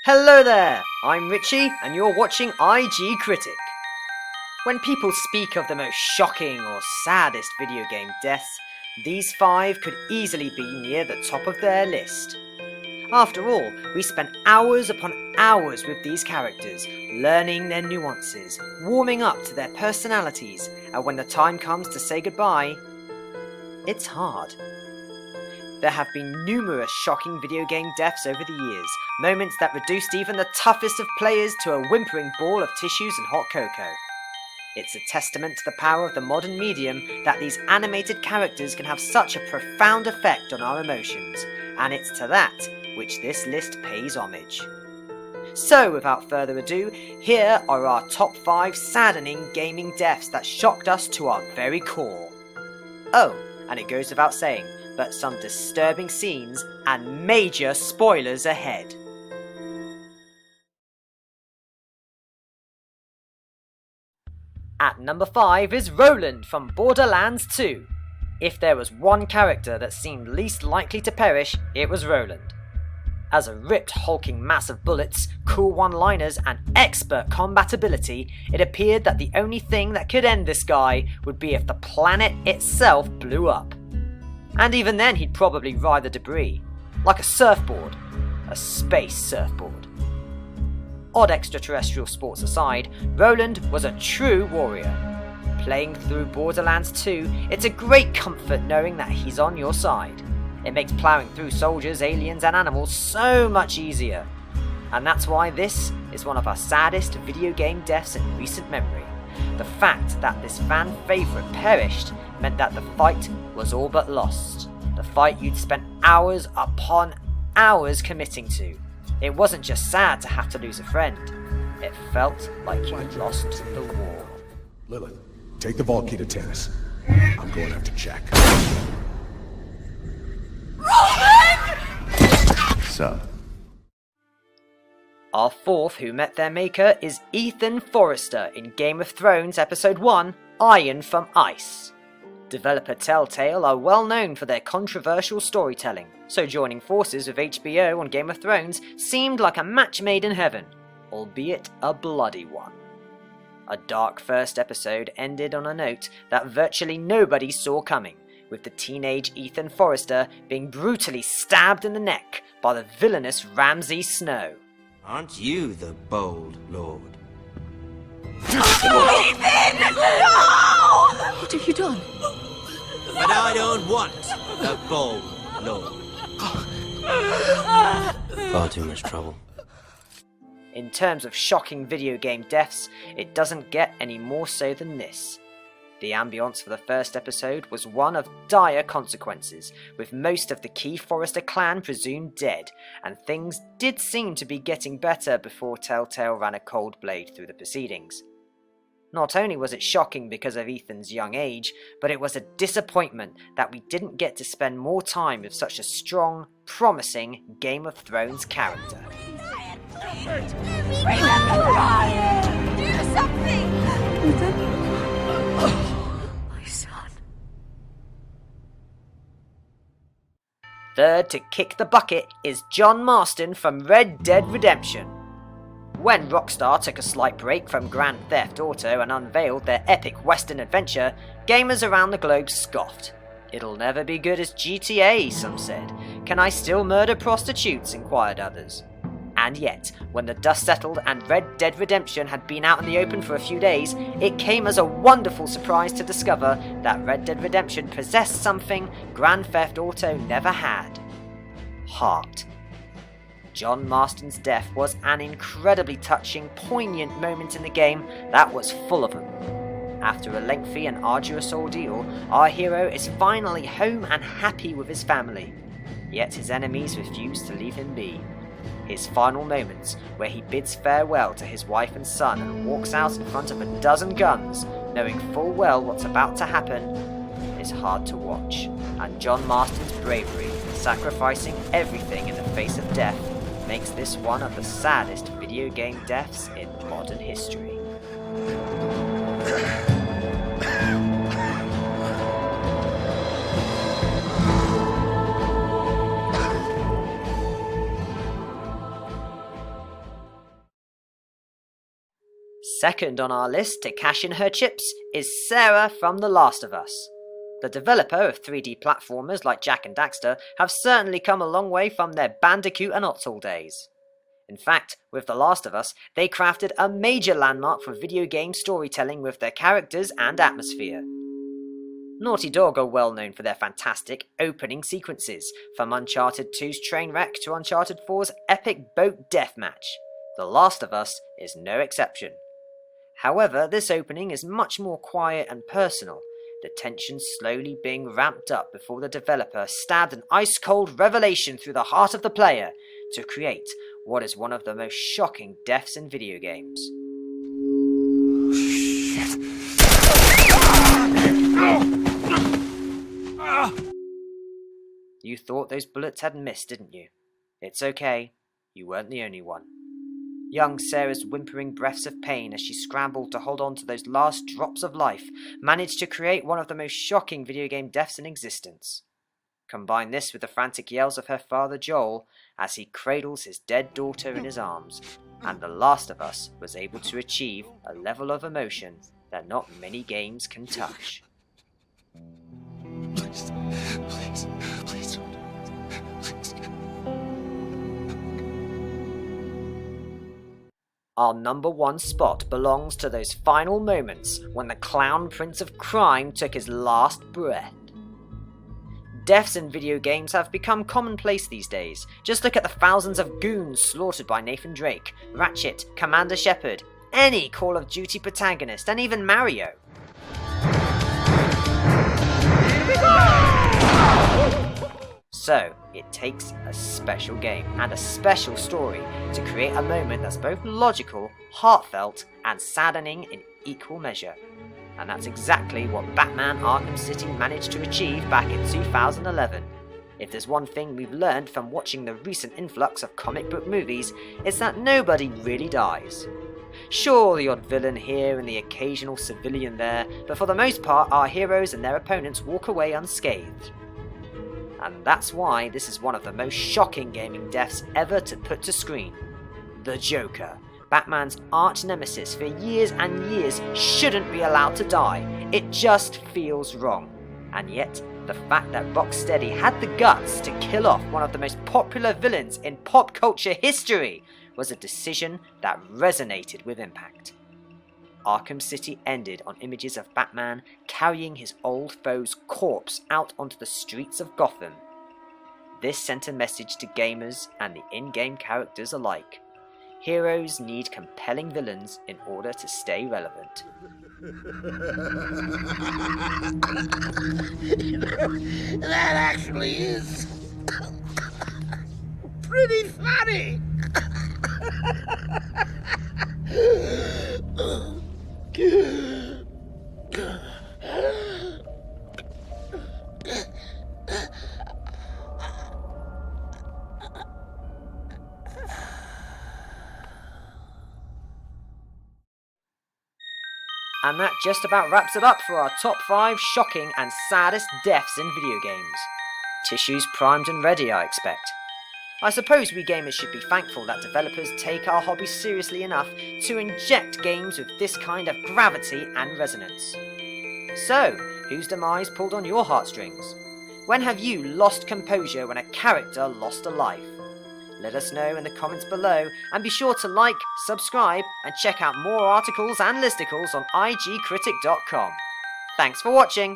Hello there, I'm Richie and you're watching IGCritic. When people speak of the most shocking or saddest video game deaths, these 5 could easily be near the top of their list. After all, we spent hours upon hours with these characters, learning their nuances, warming up to their personalities, and when the time comes to say goodbye, it's hard. There have been numerous shocking video game deaths over the years, moments that reduced even the toughest of players to a whimpering ball of tissues and hot cocoa. It's a testament to the power of the modern medium that these animated characters can have such a profound effect on our emotions, and it's to that which this list pays homage. So, without further ado, here are our top 5 saddening gaming deaths that shocked us to our very core. Oh, and it goes without saying, but some disturbing scenes and major spoilers ahead. At number 5 is Roland from Borderlands 2. If there was one character that seemed least likely to perish, it was Roland. As a ripped, hulking mass of bullets, cool one-liners, and expert combat ability, it appeared that the only thing that could end this guy would be if the planet itself blew up. And even then he'd probably ride the debris, like a surfboard, a space surfboard. Odd extraterrestrial sports aside, Roland was a true warrior. Playing through Borderlands 2, it's a great comfort knowing that he's on your side. It makes ploughing through soldiers, aliens and animals so much easier. And that's why this is one of our saddest video game deaths in recent memory. The fact that this fan favourite perished meant that the fight was all but lost. The fight you'd spent hours upon hours committing to. It wasn't just sad to have to lose a friend. It felt like you'd lost the war. Lilith, take the vault key to Tannis. I'm going after Jack. So. Our 4th who met their maker is Ethan Forrester in Game of Thrones Episode 1, Iron from Ice. Developer Telltale are well known for their controversial storytelling, so joining forces with HBO on Game of Thrones seemed like a match made in heaven, albeit a bloody one. A dark first episode ended on a note that virtually nobody saw coming, with the teenage Ethan Forrester being brutally stabbed in the neck by the villainous Ramsay Snow. Aren't you the bold lord? Ethan! No! What have you done? But I don't want the bold lord. Far too much trouble. In terms of shocking video game deaths, it doesn't get any more so than this. The ambience for the first episode was one of dire consequences, with most of the key Forrester clan presumed dead, and things did seem to be getting better before Telltale ran a cold blade through the proceedings. Not only was it shocking because of Ethan's young age, but it was a disappointment that we didn't get to spend more time with such a strong, promising Game of Thrones character. Bring them to Ryan! Do something! My son. Third to kick the bucket is John Marston from Red Dead Redemption. When Rockstar took a slight break from Grand Theft Auto and unveiled their epic western adventure, gamers around the globe scoffed. It'll never be good as GTA, some said. Can I still murder prostitutes? Inquired others. And yet, when the dust settled and Red Dead Redemption had been out in the open for a few days, it came as a wonderful surprise to discover that Red Dead Redemption possessed something Grand Theft Auto never had. Heart. John Marston's death was an incredibly touching, poignant moment in the game that was full of them. After a lengthy and arduous ordeal, our hero is finally home and happy with his family. Yet his enemies refuse to leave him be. His final moments, where he bids farewell to his wife and son and walks out in front of a dozen guns, knowing full well what's about to happen, is hard to watch. And John Marston's bravery, sacrificing everything in the face of death, makes this one of the saddest video game deaths in modern history. Second on our list to cash in her chips is Sarah from The Last of Us. The developer of 3D platformers like Jak and Daxter have certainly come a long way from their Bandicoot and Ottsall days. In fact, with The Last of Us, they crafted a major landmark for video game storytelling with their characters and atmosphere. Naughty Dog are well known for their fantastic opening sequences, from Uncharted 2's train wreck to Uncharted 4's epic boat deathmatch. The Last of Us is no exception. However, this opening is much more quiet and personal, the tension slowly being ramped up before the developer stabbed an ice-cold revelation through the heart of the player to create what is one of the most shocking deaths in video games. You thought those bullets had missed, didn't you? It's okay, you weren't the only one. Young Sarah's whimpering breaths of pain as she scrambled to hold on to those last drops of life managed to create one of the most shocking video game deaths in existence. Combine this with the frantic yells of her father Joel as he cradles his dead daughter in his arms, and The Last of Us was able to achieve a level of emotion that not many games can touch. Please, please, please don't. Please. Our number one spot belongs to those final moments when the clown prince of crime took his last breath. Deaths in video games have become commonplace these days. Just look at the thousands of goons slaughtered by Nathan Drake, Ratchet, Commander Shepard, any Call of Duty protagonist, and even Mario. So, it takes a special game and a special story to create a moment that's both logical, heartfelt, and saddening in equal measure. And that's exactly what Batman Arkham City managed to achieve back in 2011. If there's one thing we've learned from watching the recent influx of comic book movies, it's that nobody really dies. Sure, the odd villain here and the occasional civilian there, but for the most part our heroes and their opponents walk away unscathed. And that's why this is one of the most shocking gaming deaths ever to put to screen. The Joker, Batman's arch nemesis for years and years, shouldn't be allowed to die. It just feels wrong. And yet, the fact that Rocksteady had the guts to kill off one of the most popular villains in pop culture history was a decision that resonated with impact. Arkham City ended on images of Batman carrying his old foe's corpse out onto the streets of Gotham. This sent a message to gamers and the in-game characters alike. Heroes need compelling villains in order to stay relevant. That actually is pretty funny. And that just about wraps it up for our top 5 shocking and saddest deaths in video games. Tissues primed and ready, I expect. I suppose we gamers should be thankful that developers take our hobby seriously enough to inject games with this kind of gravity and resonance. So, whose demise pulled on your heartstrings? When have you lost composure when a character lost a life? Let us know in the comments below, and be sure to like, subscribe, and check out more articles and listicles on IGCritic.com. Thanks for watching!